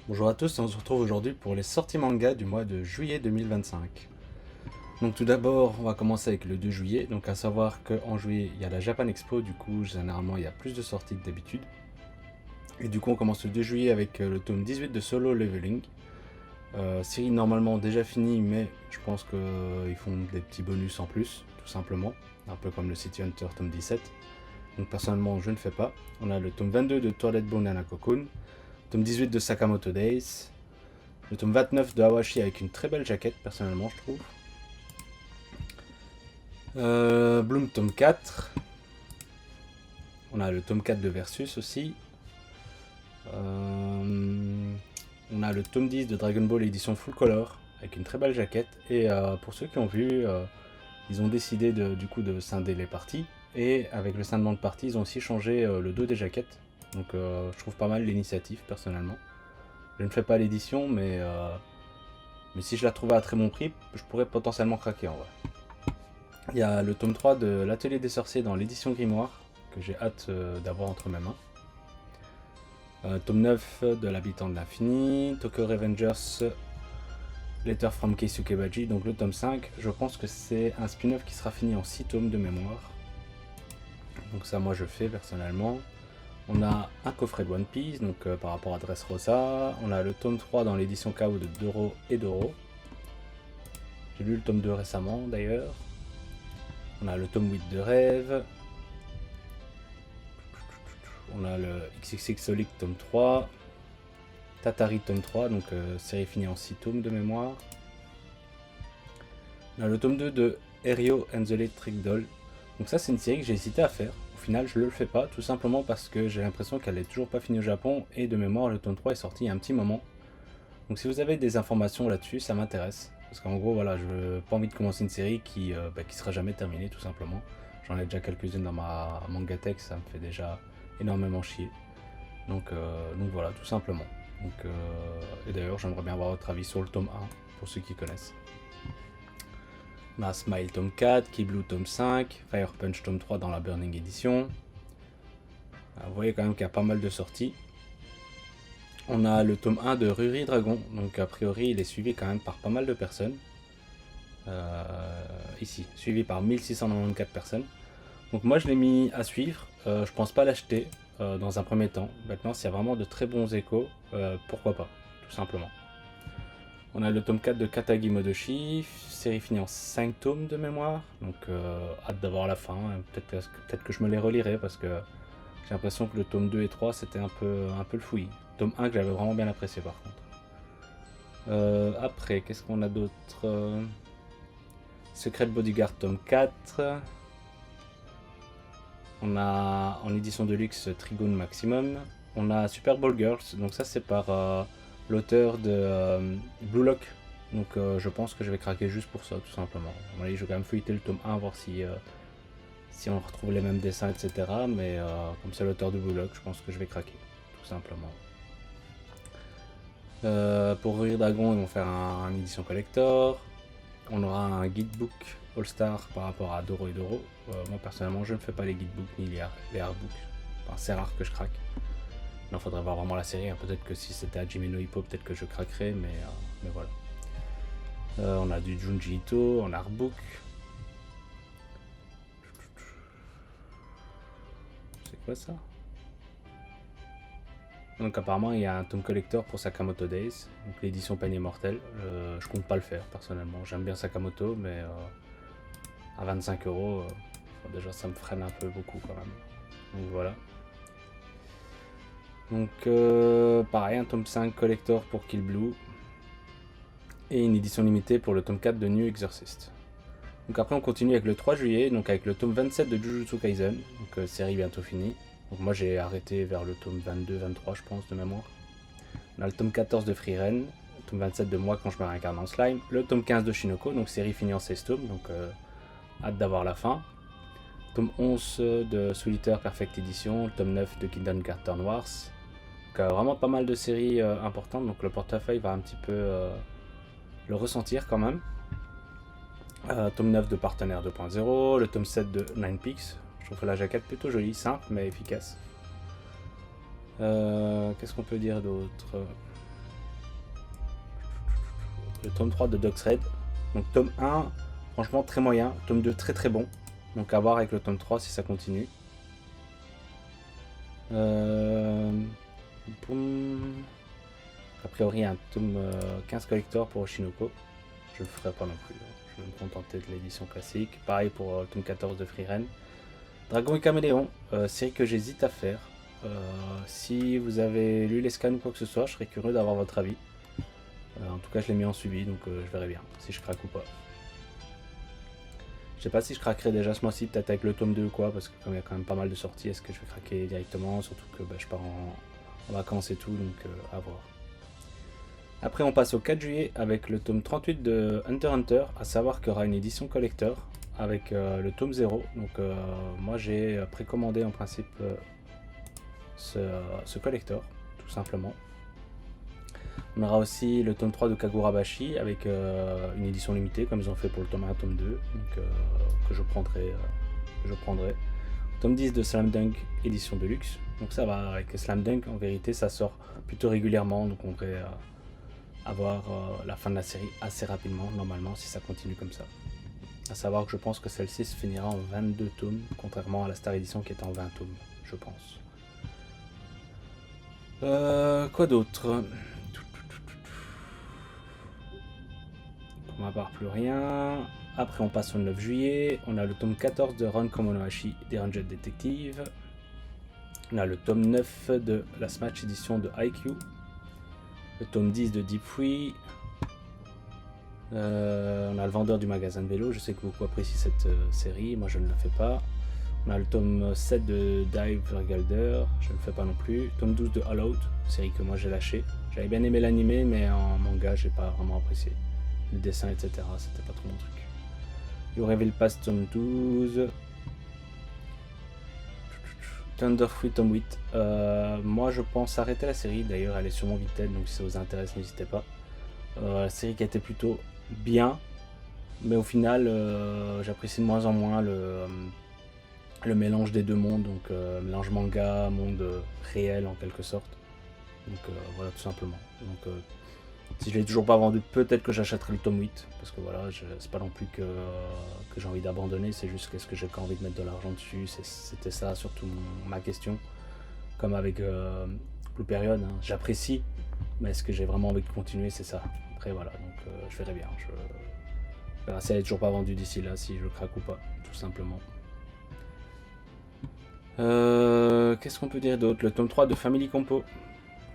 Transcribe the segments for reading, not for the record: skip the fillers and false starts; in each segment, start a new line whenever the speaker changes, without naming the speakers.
Bonjour à tous, on se retrouve aujourd'hui pour les sorties manga du mois de juillet 2025. Donc tout d'abord, on va commencer avec le 2 juillet, donc à savoir qu'en juillet, il y a la Japan Expo, du coup généralement il y a plus de sorties que d'habitude. Et du coup on commence le 2 juillet avec le tome 18 de Solo Leveling. Série normalement déjà finie, mais je pense qu'ils font des petits bonus en plus, tout simplement. Un peu comme le City Hunter tome 17. Donc personnellement je ne fais pas. On a le tome 22 de Toilet Banana Cocoon, tome 18 de Sakamoto Days, le tome 29 de Hawashi avec une très belle jaquette, personnellement, je trouve. Bloom, tome 4. On a le tome 4 de Versus aussi. On a le tome 10 de Dragon Ball édition full color avec une très belle jaquette. Et pour ceux qui ont vu, ils ont décidé du coup de scinder les parties. Et avec le scindement de parties, ils ont aussi changé le dos des jaquettes. Donc je trouve pas mal l'initiative, personnellement. Je ne fais pas l'édition, mais si je la trouvais à très bon prix, je pourrais potentiellement craquer en vrai. Il y a le tome 3 de l'Atelier des Sorciers dans l'édition Grimoire, que j'ai hâte d'avoir entre mes mains. Tome 9 de l'Habitant de l'Infini, Tokyo Revengers, Letter from Keisuke Baji, donc le tome 5. Je pense que c'est un spin-off qui sera fini en 6 tomes de mémoire. Donc ça moi je fais personnellement. On a un coffret de One Piece, donc par rapport à Dressrosa. On a le tome 3 dans l'édition KO de Doro et Doro. J'ai lu le tome 2 récemment d'ailleurs. On a le tome 8 de Rêve. On a le XXX Solic tome 3. Tatari tome 3, donc série finie en 6 tomes de mémoire. On a le tome 2 de Erio and the Electric Doll. Donc ça c'est une série que j'ai hésité à faire. Au final je le fais pas, tout simplement parce que j'ai l'impression qu'elle est toujours pas finie au Japon. Et de mémoire le tome 3 est sorti il y a un petit moment. Donc si vous avez des informations là-dessus, ça m'intéresse. Parce qu'en gros voilà, je n'ai pas envie de commencer une série qui sera jamais terminée tout simplement. J'en ai déjà quelques-unes dans ma Mangatech, ça me fait déjà énormément chier. Donc voilà, tout simplement. Et d'ailleurs, j'aimerais bien avoir votre avis sur le tome 1, pour ceux qui connaissent. On a Smile tome 4, Key Blue tome 5, Fire Punch tome 3 dans la Burning Edition. Vous voyez quand même qu'il y a pas mal de sorties. On a le tome 1 de Ruri Dragon, donc a priori il est suivi quand même par pas mal de personnes. Ici, suivi par 1694 personnes. Donc moi je l'ai mis à suivre, je pense pas l'acheter dans un premier temps. Maintenant s'il y a vraiment de très bons échos, pourquoi pas, tout simplement. On a le tome 4 de Katagi Modoshi, série finie en 5 tomes de mémoire, donc hâte d'avoir la fin, peut-être que je me les relirai parce que j'ai l'impression que le tome 2 et 3 c'était un peu le fouillis. Tome 1 que j'avais vraiment bien apprécié par contre. Après, qu'est-ce qu'on a d'autre? Secret Bodyguard tome 4. On a en édition de luxe Trigon Maximum. On a Super Ball Girls, donc ça c'est par l'auteur de Blue Lock. Donc je pense que je vais craquer juste pour ça, tout simplement. Je vais quand même feuilleter le tome 1, voir si on retrouve les mêmes dessins, etc. Mais comme c'est l'auteur de Blue Lock, je pense que je vais craquer, tout simplement. Pour Rire Dragon, ils vont faire un édition collector. On aura un guidebook All-Star par rapport à Doro et Doro. Moi personnellement, je ne fais pas les guidebooks ni les artbooks. Enfin, c'est rare que je craque. Il faudrait voir vraiment la série. Peut-être que si c'était Hajime no Hippo, peut-être que je craquerais, mais voilà. On a du Junji Ito en artbook. C'est quoi ça? Donc apparemment il y a un tome collector pour Sakamoto Days, donc l'édition panier mortel. Je compte pas le faire personnellement. J'aime bien Sakamoto, mais à 25 euros, déjà ça me freine un peu beaucoup quand même. Donc voilà. Donc pareil, un tome 5 collector pour Kill Blue. Et une édition limitée pour le tome 4 de New Exorcist. Donc après on continue avec le 3 juillet, donc avec le tome 27 de Jujutsu Kaisen, donc série bientôt finie. Donc moi j'ai arrêté vers le tome 22-23 je pense de mémoire. On a le tome 14 de Frieren, le tome 27 de Moi quand je me réincarne en slime, le tome 15 de Shinoko, donc série finie en 16 tomes, donc hâte d'avoir la fin. Tome 11 de Solitaire Perfect Edition, le tome 9 de Kingdom Carter Wars. Donc vraiment pas mal de séries importantes, donc le portefeuille va un petit peu le ressentir quand même. Tome 9 de Partenaire 2.0, le tome 7 de Nine Peaks. Je trouve la jaquette plutôt jolie, simple mais efficace. Qu'est-ce qu'on peut dire d'autre? le tome 3 de Dox Red. Donc tome 1, franchement très moyen, tome 2 très très bon. Donc à voir avec le tome 3 si ça continue. A priori un tome 15 collector pour Oshinoko. Je le ferai pas non plus. Je vais me contenter de l'édition classique. Pareil pour le tome 14 de Freeren. Dragon et Caméléon, série que j'hésite à faire. Si vous avez lu les scans ou quoi que ce soit, je serais curieux d'avoir votre avis. En tout cas, je l'ai mis en suivi, donc je verrai bien si je craque ou pas. Je sais pas si je craquerai déjà ce mois-ci, peut-être avec le tome 2 ou quoi, parce que comme il y a quand même pas mal de sorties, est-ce que je vais craquer directement, surtout que je pars en vacances et tout, donc à voir. Après on passe au 4 juillet avec le tome 38 de Hunter x Hunter, à savoir qu'il y aura une édition collector avec le tome 0. Donc moi j'ai précommandé en principe ce collector, tout simplement. On aura aussi le tome 3 de Kagurabashi avec une édition limitée comme ils ont fait pour le tome 1 et tome 2, donc, que je prendrai. Tome 10 de Slam Dunk édition de luxe. Donc ça va, avec Slam Dunk en vérité ça sort plutôt régulièrement, donc on devrait avoir la fin de la série assez rapidement normalement si ça continue comme ça. A savoir que je pense que celle-ci se finira en 22 tomes, contrairement à la Star Edition qui est en 20 tomes, je pense. Quoi d'autre? Pour ma part, plus rien. Après, on passe au 9 juillet. On a le tome 14 de Ron Komonohashi des Ranger Detective. On a le tome 9 de la Smash Edition de IQ. Le tome 10 de Deep Free. On a le vendeur du magasin de vélo. Je sais que beaucoup apprécient cette série. Moi, je ne la fais pas. On a le tome 7 de Dive Vergelder. Je ne le fais pas non plus. Tome 12 de All Out. Série que moi j'ai lâché. J'avais bien aimé l'animé, mais en manga, j'ai pas vraiment apprécié. Le dessin, etc. C'était pas trop mon truc. You Reveal Pass tome 12. Thunderfruit tome 8. Moi je pense arrêter la série, d'ailleurs elle est sur mon Vinted, donc si ça vous intéresse n'hésitez pas. La série qui a été plutôt bien, mais au final j'apprécie de moins en moins le mélange des deux mondes, donc mélange manga, monde réel en quelque sorte. Donc voilà, tout simplement. Donc si je l'ai toujours pas vendu, peut-être que j'achèterai le tome 8, parce que voilà, c'est pas non plus que j'ai envie d'abandonner, c'est juste qu'est-ce que j'ai envie de mettre de l'argent dessus, c'était ça surtout ma question. Comme avec Blue Period, hein, j'apprécie, mais est-ce que j'ai vraiment envie de continuer, c'est ça. Après voilà, donc je verrai bien. Je verrai si elle est toujours pas vendue d'ici là, si je craque ou pas, tout simplement. Qu'est-ce qu'on peut dire d'autre? Le tome 3 de Family Compo.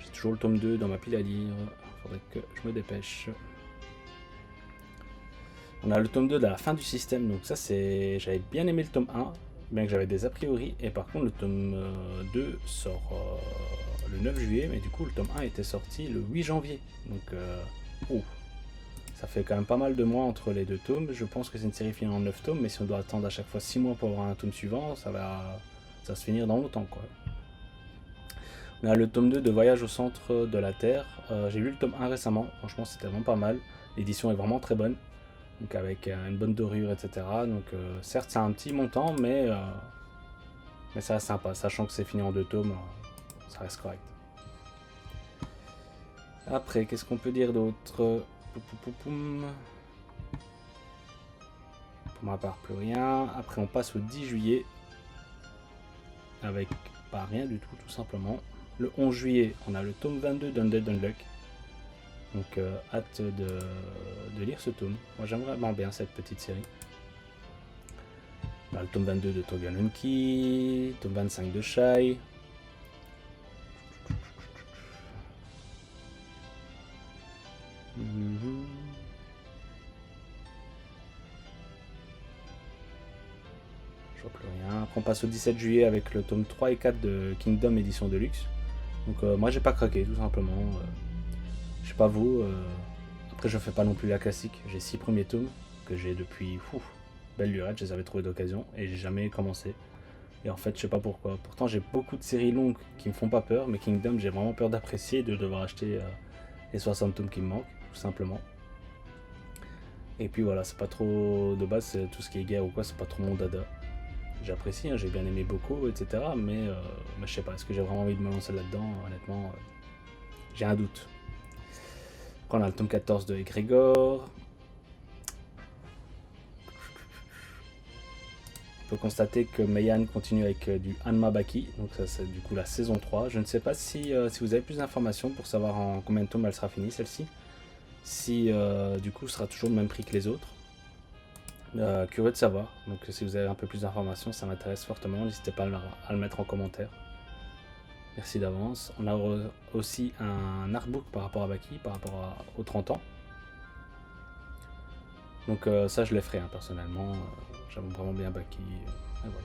J'ai toujours le tome 2 dans ma pile à lire. Faudrait que je me dépêche. On a le tome 2 de la fin du système. Donc ça c'est... J'avais bien aimé le tome 1, bien que j'avais des a priori. Et par contre le tome 2 sort le 9 juillet. Mais du coup le tome 1 était sorti le 8 janvier. Donc ça fait quand même pas mal de mois entre les deux tomes. Je pense que c'est une série finie en 9 tomes. Mais si on doit attendre à chaque fois 6 mois pour avoir un tome suivant, ça va se finir dans longtemps quoi. On a le tome 2 de Voyage au centre de la Terre. J'ai lu le tome 1 récemment, franchement c'était vraiment pas mal. L'édition est vraiment très bonne, donc avec une bonne dorure, etc. Donc certes c'est un petit montant, mais ça reste sympa, sachant que c'est fini en 2 tomes, ça reste correct. Après, qu'est-ce qu'on peut dire d'autre? Pour ma part, plus rien. Après on passe au 10 juillet, avec pas rien du tout simplement. Le 11 juillet, on a le tome 22 d'Undead Unluck. Donc hâte de lire ce tome. Moi j'aime vraiment bien cette petite série. On a le tome 22 de Toganunki, tome 25 de Shai. Je vois plus rien. Après on passe au 17 juillet avec le tome 3 et 4 de Kingdom édition de luxe. Donc moi j'ai pas craqué tout simplement. Je sais pas vous. Après je fais pas non plus la classique. J'ai 6 premiers tomes que j'ai depuis belle lurette. Je les avais trouvés d'occasion et j'ai jamais commencé. Et en fait je sais pas pourquoi. Pourtant j'ai beaucoup de séries longues qui me font pas peur. Mais Kingdom j'ai vraiment peur d'apprécier et de devoir acheter les 60 tomes qui me manquent tout simplement. Et puis voilà, c'est pas trop de base, c'est tout ce qui est guerre ou quoi, c'est pas trop mon dada. J'apprécie, hein, j'ai bien aimé beaucoup, etc. Mais je sais pas, est-ce que j'ai vraiment envie de me lancer là-dedans? Honnêtement, j'ai un doute. Après, on a le tome 14 de Egrégor. On peut constater que Meian continue avec du Hanma Baki, donc ça c'est du coup la saison 3. Je ne sais pas si vous avez plus d'informations pour savoir en combien de tomes elle sera finie celle-ci. Si du coup ce sera toujours le même prix que les autres. Curieux de savoir, donc si vous avez un peu plus d'informations, ça m'intéresse fortement, n'hésitez pas à le mettre en commentaire. Merci d'avance. On a aussi un artbook par rapport à Baki, par rapport aux 30 ans. Donc ça je les ferai personnellement, j'aime vraiment bien Baki. Voilà.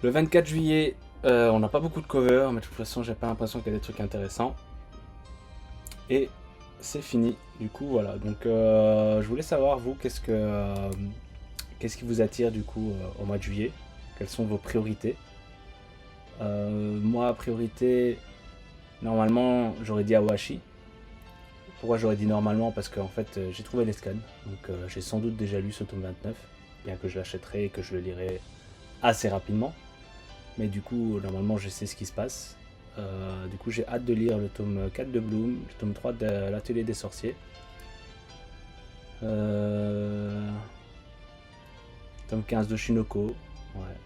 Le 24 juillet, on n'a pas beaucoup de covers, mais de toute façon j'ai pas l'impression qu'il y a des trucs intéressants. Et c'est fini, du coup voilà. Donc je voulais savoir vous, qu'est-ce qui vous attire du coup au mois de juillet? Quelles sont vos priorités? Moi, priorité, normalement j'aurais dit Awashi. Pourquoi j'aurais dit normalement? Parce qu'en fait j'ai trouvé les scans, donc j'ai sans doute déjà lu ce tome 29, bien que je l'achèterai et que je le lirai assez rapidement. Mais du coup normalement je sais ce qui se passe. Du coup j'ai hâte de lire le tome 4 de Bloom, le tome 3 de l'Atelier des Sorciers. Tome 15 de Shinoko, ouais.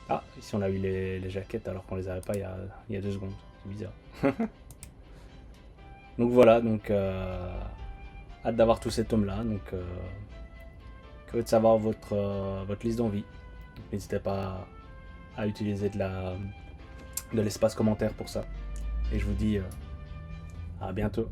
Ah, ici on a eu les jaquettes alors qu'on les avait pas il y a 2 secondes, c'est bizarre. Donc voilà, donc hâte d'avoir tous ces tomes là, donc curieux de savoir votre liste d'envie. N'hésitez pas à utiliser de l'espace commentaire pour ça. Et je vous dis à bientôt.